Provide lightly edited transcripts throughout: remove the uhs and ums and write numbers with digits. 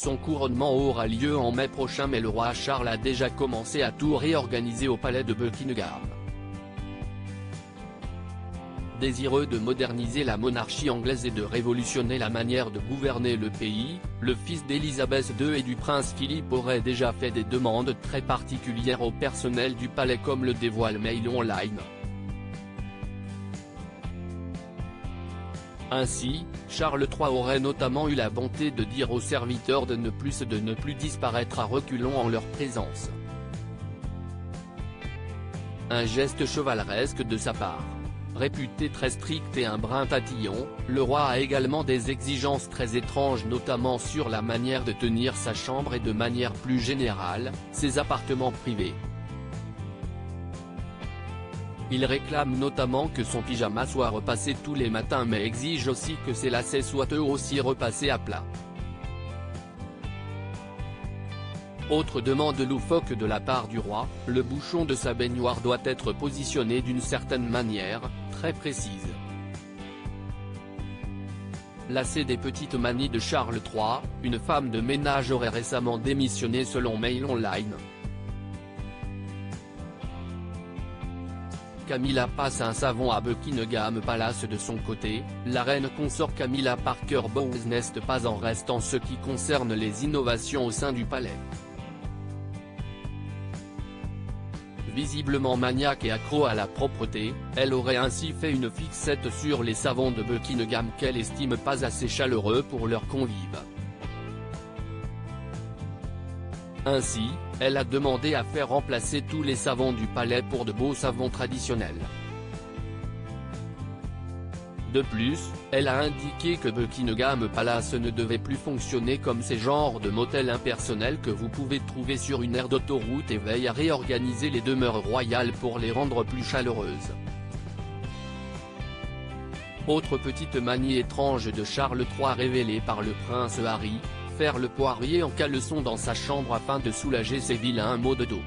Son couronnement aura lieu en mai prochain, mais le roi Charles a déjà commencé à tout réorganiser au palais de Buckingham. Désireux de moderniser la monarchie anglaise et de révolutionner la manière de gouverner le pays, le fils d'Élisabeth II et du prince Philippe aurait déjà fait des demandes très particulières au personnel du palais, comme le dévoile Mail Online. Ainsi, Charles III aurait notamment eu la bonté de dire aux serviteurs de ne plus disparaître à reculons en leur présence. Un geste chevaleresque de sa part. Réputé très strict et un brin tatillon, le roi a également des exigences très étranges, notamment sur la manière de tenir sa chambre et de manière plus générale, ses appartements privés. Il réclame notamment que son pyjama soit repassé tous les matins, mais exige aussi que ses lacets soient eux aussi repassés à plat. Autre demande loufoque de la part du roi, le bouchon de sa baignoire doit être positionné d'une certaine manière, très précise. Lassée des petites manies de Charles III, une femme de ménage aurait récemment démissionné selon Mail Online. Camilla passe un savon à Buckingham Palace. De son côté, la reine consort Camilla Parker Bowles n'est pas en reste en ce qui concerne les innovations au sein du palais. Visiblement maniaque et accro à la propreté, elle aurait ainsi fait une fixette sur les savons de Buckingham qu'elle estime pas assez chaleureux pour leurs convives. Ainsi, elle a demandé à faire remplacer tous les savons du palais pour de beaux savons traditionnels. De plus, elle a indiqué que Buckingham Palace ne devait plus fonctionner comme ces genres de motels impersonnels que vous pouvez trouver sur une aire d'autoroute, et veille à réorganiser les demeures royales pour les rendre plus chaleureuses. Autre petite manie étrange de Charles III révélée par le prince Harry, faire le poirier en caleçon dans sa chambre afin de soulager ses vilains maux de dos.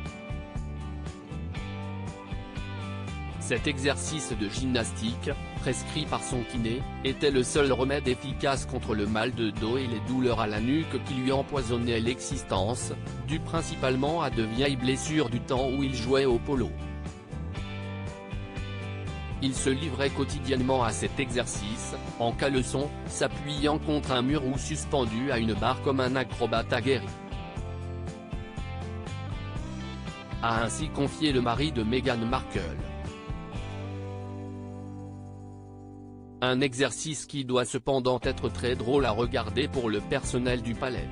Cet exercice de gymnastique, prescrit par son kiné, était le seul remède efficace contre le mal de dos et les douleurs à la nuque qui lui empoisonnaient l'existence, dû principalement à de vieilles blessures du temps où il jouait au polo. Il se livrait quotidiennement à cet exercice, en caleçon, s'appuyant contre un mur ou suspendu à une barre comme un acrobate aguerri. A ainsi confié le mari de Meghan Markle. Un exercice qui doit cependant être très drôle à regarder pour le personnel du palais.